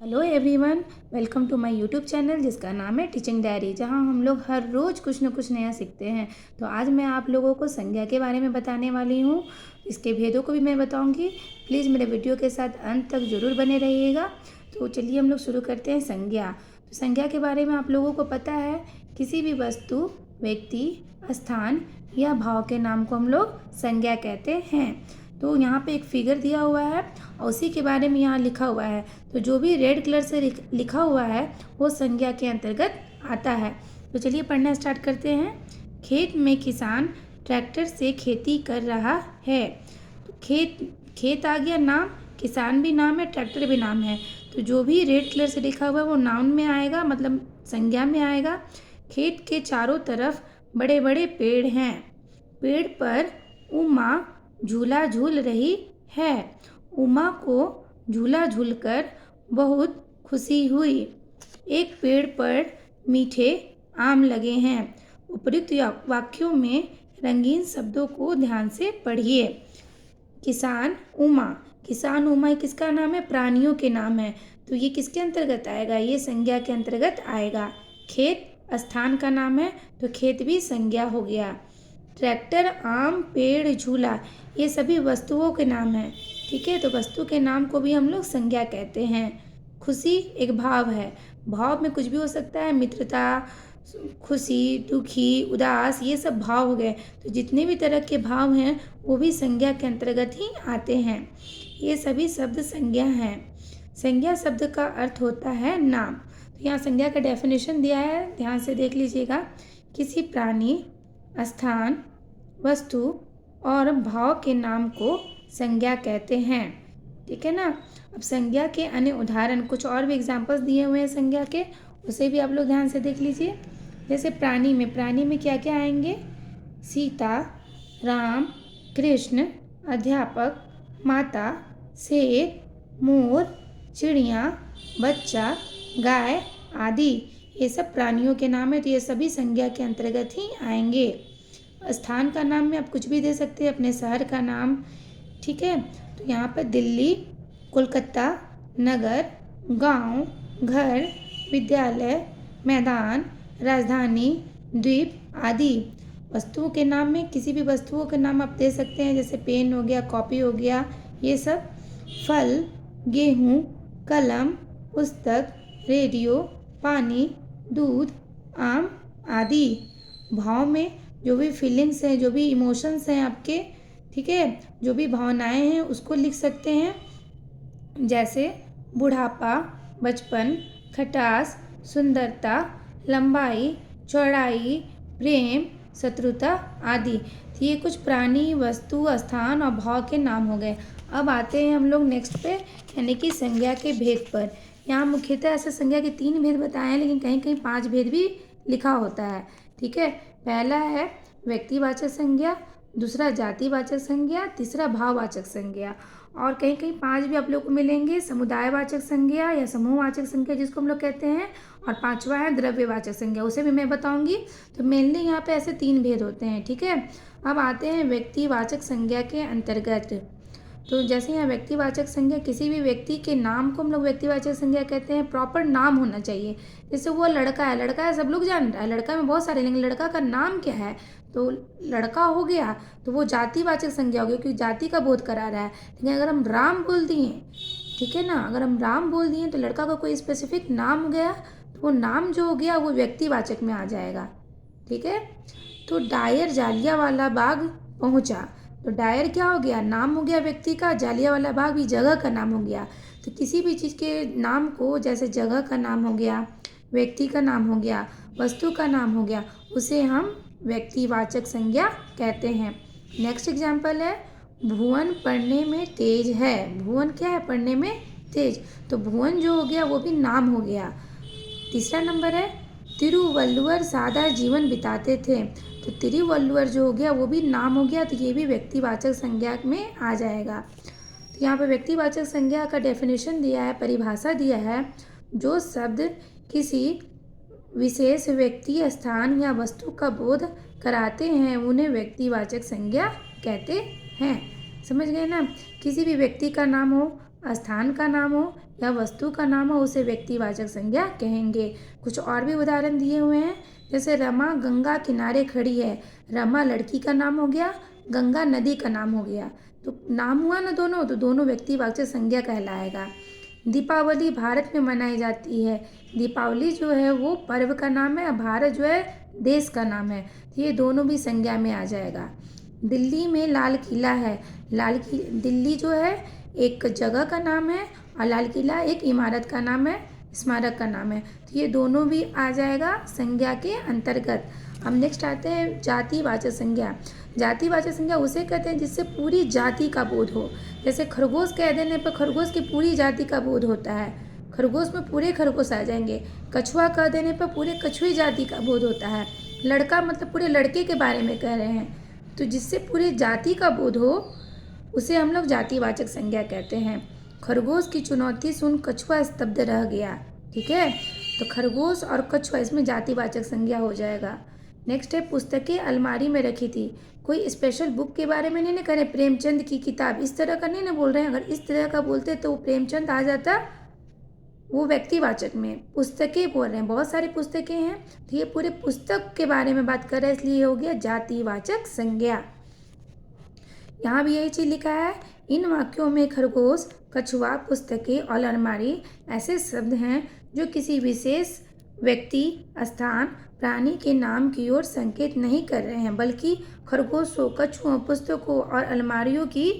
Hello everyone, welcome to my YouTube channel जिसका नाम है टीचिंग डायरी, जहां हम लोग हर रोज़ कुछ न कुछ नया सीखते हैं। तो आज मैं आप लोगों को संज्ञा के बारे में बताने वाली हूं। इसके भेदों को भी मैं बताऊंगी। प्लीज़ मेरे वीडियो के साथ अंत तक ज़रूर बने रहिएगा। तो चलिए हम लोग शुरू करते हैं। संज्ञा। तो संज्ञा के बारे में आप लोगों को पता है, किसी भी वस्तु, व्यक्ति, स्थान या भाव के नाम को हम लोग संज्ञा कहते हैं। तो यहाँ पे एक फिगर दिया हुआ है और उसी के बारे में यहाँ लिखा हुआ है। तो जो भी रेड कलर से लिखा हुआ है वो संज्ञा के अंतर्गत आता है। तो चलिए पढ़ना स्टार्ट करते हैं। खेत में किसान ट्रैक्टर से खेती कर रहा है। तो खेत आ गया नाम, किसान भी नाम है, ट्रैक्टर भी नाम है। तो जो भी रेड कलर से लिखा हुआ है वो नाउन में आएगा, मतलब संज्ञा में आएगा। खेत के चारों तरफ बड़े बड़े पेड़ हैं। पेड़ पर उमा झूला झूल रही है। उमा को झूला झूलकर बहुत खुशी हुई। एक पेड़ पर मीठे आम लगे हैं। उपयुक्त वाक्यों में रंगीन शब्दों को ध्यान से पढ़िए। किसान उमा। किसान उमा किसका नाम है? प्राणियों के नाम है। तो ये किसके अंतर्गत आएगा? ये संज्ञा के अंतर्गत आएगा। खेत स्थान का नाम है तो खेत भी संज्ञा हो गया। ट्रैक्टर, आम, पेड़, झूला ये सभी वस्तुओं के नाम हैं। ठीक है, तो वस्तु के नाम को भी हम लोग संज्ञा कहते हैं। खुशी एक भाव है। भाव में कुछ भी हो सकता है, मित्रता, खुशी, दुखी, उदास, ये सब भाव हो गए। तो जितने भी तरह के भाव हैं वो भी संज्ञा के अंतर्गत ही आते हैं। ये सभी शब्द संज्ञा हैं। संज्ञा शब्द का अर्थ होता है नाम। तो यहाँ संज्ञा का डेफिनेशन दिया है, ध्यान से देख लीजिएगा। किसी प्राणी, स्थान, वस्तु और भाव के नाम को संज्ञा कहते हैं। ठीक है ना। अब संज्ञा के अन्य उदाहरण, कुछ और भी एग्जाम्पल्स दिए हुए हैं संज्ञा के, उसे भी आप लोग ध्यान से देख लीजिए। जैसे प्राणी में क्या क्या आएंगे? सीता, राम, कृष्ण, अध्यापक, माता, शेर, मोर, चिड़िया, बच्चा, गाय आदि। ये सब प्राणियों के नाम है, तो ये सभी संज्ञा के अंतर्गत ही आएंगे। स्थान का नाम में आप कुछ भी दे सकते हैं, अपने शहर का नाम। ठीक है, तो यहाँ पर दिल्ली, कोलकाता, नगर, गांव, घर, विद्यालय, मैदान, राजधानी, द्वीप आदि। वस्तुओं के नाम में किसी भी वस्तुओं के नाम आप दे सकते हैं, जैसे पेन हो गया, कॉपी हो गया, ये सब। फल, गेहूँ, कलम, पुस्तक, रेडियो, पानी, दूध, आम आदि। भाव में जो भी फीलिंग्स हैं, जो भी इमोशंस हैं आपके, ठीक है, जो भी भावनाएं हैं उसको लिख सकते हैं। जैसे बुढ़ापा, बचपन, खटास, सुंदरता, लंबाई, चौड़ाई, प्रेम, शत्रुता आदि। तो ये कुछ प्राणी, वस्तु, स्थान और भाव के नाम हो गए। अब आते हैं हम लोग नेक्स्ट पे, यानी कि संज्ञा के भेद पर। यहाँ मुख्यतः ऐसे संज्ञा के 3 भेद बताए हैं, लेकिन कहीं कहीं 5 भेद भी लिखा होता है। ठीक है, पहला है व्यक्तिवाचक संज्ञा, दूसरा जातिवाचक संज्ञा, तीसरा भाववाचक संज्ञा, और कहीं कहीं 5 भी आप लोग को मिलेंगे, समुदायवाचक संज्ञा या समूहवाचक संज्ञा जिसको हम लोग कहते हैं, और 5वां है द्रव्यवाचक संज्ञा, उसे भी मैं बताऊंगी। तो मेनली यहाँ पे ऐसे 3 भेद होते हैं। ठीक है, अब आते हैं व्यक्तिवाचक संज्ञा के अंतर्गत। तो जैसे यहाँ व्यक्तिवाचक संज्ञा, किसी भी व्यक्ति के नाम को हम लोग व्यक्तिवाचक संज्ञा कहते हैं। प्रॉपर नाम होना चाहिए। जैसे वो लड़का है, सब लोग जान रहा है, लड़का में बहुत सारे, लेकिन लड़का का नाम क्या है? तो लड़का हो गया, तो वो जातिवाचक संज्ञा हो गई, क्योंकि जाति का बोध करा रहा है। लेकिन अगर हम राम बोल दिए, ठीक है ना, अगर हम राम बोल दिए तो लड़का का कोई स्पेसिफिक नाम हो गया, तो वो नाम जो हो गया वो व्यक्तिवाचक में आ जाएगा। ठीक है, तो डायर जालियांवाला बाग पहुंचा, तो डायर क्या हो गया? नाम हो गया व्यक्ति का। जालियांवाला बाग भी जगह का नाम हो गया। तो किसी भी चीज़ के नाम को, जैसे जगह का नाम हो गया, व्यक्ति का नाम हो गया, वस्तु का नाम हो गया, उसे हम व्यक्तिवाचक संज्ञा कहते हैं। नेक्स्ट एग्जाम्पल है भुवन पढ़ने में तेज है। भुवन क्या है? पढ़ने में तेज। तो भुवन जो हो गया वो भी नाम हो गया। तीसरा नंबर है तिरुवल्लुवर सादा जीवन बिताते थे। तो तिरुवल्लुवर जो हो गया वो भी नाम हो गया, तो ये भी व्यक्तिवाचक संज्ञा में आ जाएगा। तो यहाँ पर व्यक्तिवाचक संज्ञा का डेफिनेशन दिया है, परिभाषा दिया है। जो शब्द किसी विशेष व्यक्ति, स्थान या वस्तु का बोध कराते हैं उन्हें व्यक्तिवाचक संज्ञा कहते हैं। समझ गए ना। किसी भी व्यक्ति का नाम हो, स्थान का नाम हो या वस्तु का नाम हो उसे व्यक्तिवाचक संज्ञा कहेंगे। कुछ और भी उदाहरण दिए हुए हैं, जैसे रमा गंगा किनारे खड़ी है। रमा लड़की का नाम हो गया, गंगा नदी का नाम हो गया। तो नाम हुआ ना दोनों, तो दोनों व्यक्तिवाचक संज्ञा कहलाएगा। दीपावली भारत में मनाई जाती है। दीपावली जो है वो पर्व का नाम है, भारत जो है देश का नाम है। तो ये दोनों भी संज्ञा में आ जाएगा। दिल्ली में लाल किला है। दिल्ली जो है एक जगह का नाम है और लाल किला एक इमारत का नाम है, स्मारक का नाम है। तो ये दोनों भी आ जाएगा संज्ञा के अंतर्गत। हम नेक्स्ट आते हैं जातिवाचक संज्ञा। जातिवाचक संज्ञा उसे कहते हैं जिससे पूरी जाति का बोध हो। जैसे खरगोश कह देने पर खरगोश की पूरी जाति का बोध होता है, खरगोश में पूरे खरगोश आ जाएंगे। कछुआ कह देने पर पूरे कछुई जाति का बोध होता है। लड़का मतलब पूरे लड़के के बारे में कह रहे हैं, तो जिससे पूरी जाति का बोध हो उसे हम लोग जातिवाचक संज्ञा कहते हैं। खरगोश की चुनौती सुन कछुआ स्तब्ध रह गया। ठीक है, तो खरगोश और कछुआ इसमें जातिवाचक संज्ञा हो जाएगा। नेक्स्ट है पुस्तकें अलमारी में रखी थी। कोई स्पेशल बुक के बारे में नहीं ना करें, प्रेमचंद की किताब इस तरह का नहीं ना बोल रहे हैं। अगर इस तरह का बोलते तो वो प्रेमचंद आ जाता, वो व्यक्तिवाचक में। पुस्तकें बोल रहे हैं, बहुत सारी पुस्तकें हैं, तो ये पूरे पुस्तक के बारे में बात कर रहे हैं, इसलिए हो गया जातिवाचक संज्ञा। यहाँ भी यही चीज़ लिखा है। इन वाक्यों में खरगोश, कछुआ, पुस्तकें और अलमारी ऐसे शब्द हैं जो किसी विशेष व्यक्ति, स्थान, प्राणी के नाम की ओर संकेत नहीं कर रहे हैं, बल्कि खरगोशों, कछुओं, पुस्तकों और अलमारियों की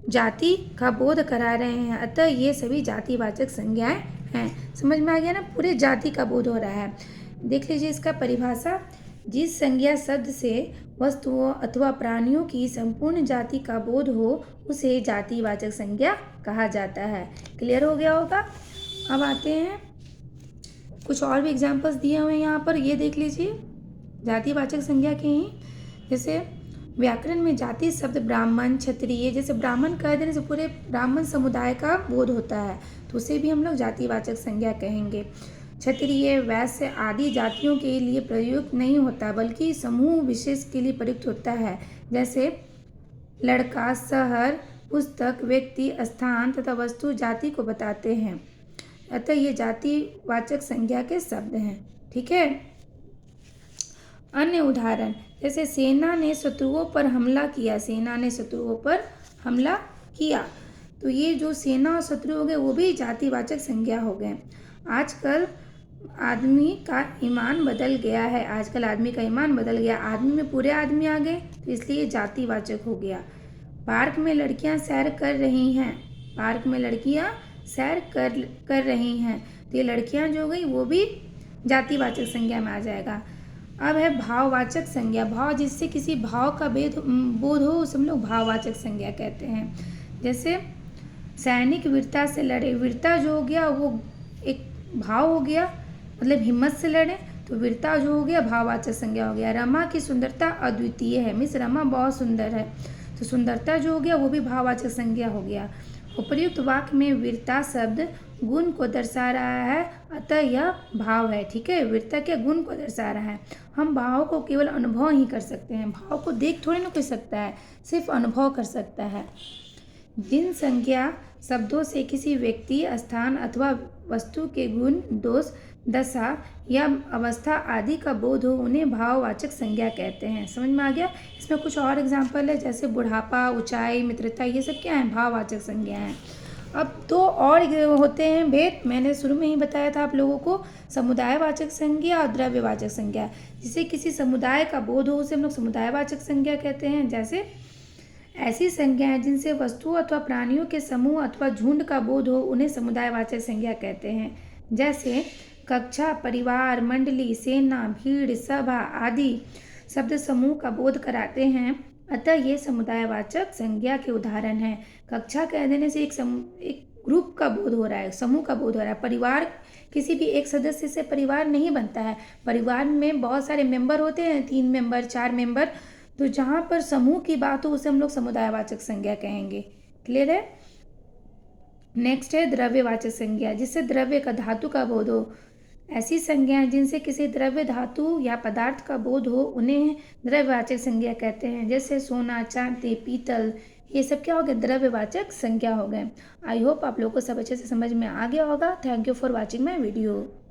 जाति का बोध करा रहे हैं। अतः ये सभी जातिवाचक संज्ञाएं हैं। समझ में आ गया ना, पूरे जाति का बोध हो रहा है। देख लीजिए इसका परिभाषा। जिस संज्ञा शब्द से वस्तुओं अथवा प्राणियों की संपूर्ण जाति का बोध हो उसे जातिवाचक संज्ञा कहा जाता है। क्लियर हो गया होगा। अब आते हैं, कुछ और भी एग्जाम्पल्स दिए हुए हैं यहाँ पर, ये देख लीजिए जातिवाचक संज्ञा के ही। जैसे व्याकरण में जाति शब्द ब्राह्मण, क्षत्रिय, जैसे ब्राह्मण कह देने से पूरे ब्राह्मण समुदाय का बोध होता है, तो उसे भी हम लोग जातिवाचक संज्ञा कहेंगे। क्षत्रिय, वैश्य आदि जातियों के लिए प्रयुक्त नहीं होता, बल्कि समूह विशेष के लिए प्रयुक्त होता है। जैसे लड़का, शहर, पुस्तक, व्यक्ति, स्थान तथा वस्तु जाति को बताते हैं। अतः ये जातिवाचक संज्ञा के शब्द हैं। ठीक है। अन्य उदाहरण, जैसे सेना ने शत्रुओं पर हमला किया। सेना ने शत्रुओं पर हमला किया, तो ये जो सेना और शत्रु हो गए वो भी जातिवाचक संज्ञा हो गए। आजकल आदमी का ईमान बदल गया है। आजकल आदमी का ईमान बदल गया, आदमी में पूरे आदमी आ गए, तो इसलिए जातिवाचक हो गया। पार्क में लड़कियां सैर कर रही हैं। पार्क में लड़कियां सैर कर रही हैं, तो ये लड़कियां जो हो गई वो भी जातिवाचक संज्ञा में आ जाएगा। अब है भाववाचक संज्ञा। भाव, जिससे किसी भाव का बोध हो उसे हम लोग भाववाचक संज्ञा कहते हैं। जैसे सैनिक वीरता से लड़े। वीरता जो हो गया वो एक भाव हो गया, मतलब हिम्मत से लड़े, तो वीरता जो हो गया भाववाचक संज्ञा हो गया। रमा की सुंदरता अद्वितीय है। मिस रमा बहुत सुंदर है, तो सुंदरता जो हो गया वो भी भाववाचक संज्ञा हो गया। उपर्युक्त वाक्य में वीरता शब्द गुण को दर्शा रहा है, अतः यह भाव है। ठीक है, वीरता के गुण को दर्शा रहा है। हम भाव को केवल अनुभव ही कर सकते हैं, भाव को देख थोड़ी ना कोई सकता है, सिर्फ अनुभव कर सकता है। जिन संज्ञा शब्दों से किसी व्यक्ति, स्थान अथवा वस्तु के गुण, दोष, दशा या अवस्था आदि का बोध हो उन्हें भाववाचक संज्ञा कहते हैं। समझ में आ गया। इसमें कुछ और एग्जाम्पल है, जैसे बुढ़ापा, ऊंचाई, मित्रता, ये सब क्या है, भाववाचक संज्ञा है। अब दो और होते हैं भेद, मैंने शुरू में ही बताया था आप लोगों को, समुदायवाचक संज्ञा और द्रव्यवाचक संज्ञा। जिसे किसी समुदाय का बोध हो उसे हम लोग समुदायवाचक संज्ञा कहते हैं। जैसे ऐसी संज्ञाएं जिनसे वस्तुओं अथवा प्राणियों के समूह अथवा झुंड का बोध हो उन्हें समुदायवाचक संज्ञा कहते हैं। जैसे कक्षा, परिवार, मंडली, सेना, भीड़, सभा आदि शब्द समूह का बोध कराते हैं, अतः ये समुदायवाचक संज्ञा के उदाहरण हैं। कक्षा कह देने से एक ग्रुप का बोध हो रहा है, समूह का बोध हो रहा है। परिवार, किसी भी एक सदस्य से परिवार नहीं बनता है, परिवार में बहुत सारे मेंबर होते हैं, 3 मेंबर, 4 मेंबर, तो जहाँ पर समूह की बात हो उसे हम लोग समुदायवाचक संज्ञा कहेंगे। क्लियर है। नेक्स्ट है द्रव्यवाचक संज्ञा, जिससे द्रव्य का, धातु का बोध हो। ऐसी संज्ञाएं जिनसे किसी द्रव्य, धातु या पदार्थ का बोध हो उन्हें द्रव्यवाचक संज्ञा कहते हैं। जैसे सोना, चांदी, पीतल, ये सब क्या हो गया, द्रव्यवाचक संज्ञा हो गए। आई होप आप लोगों को सब अच्छे से समझ में आ गया होगा। Thank you for watching my video.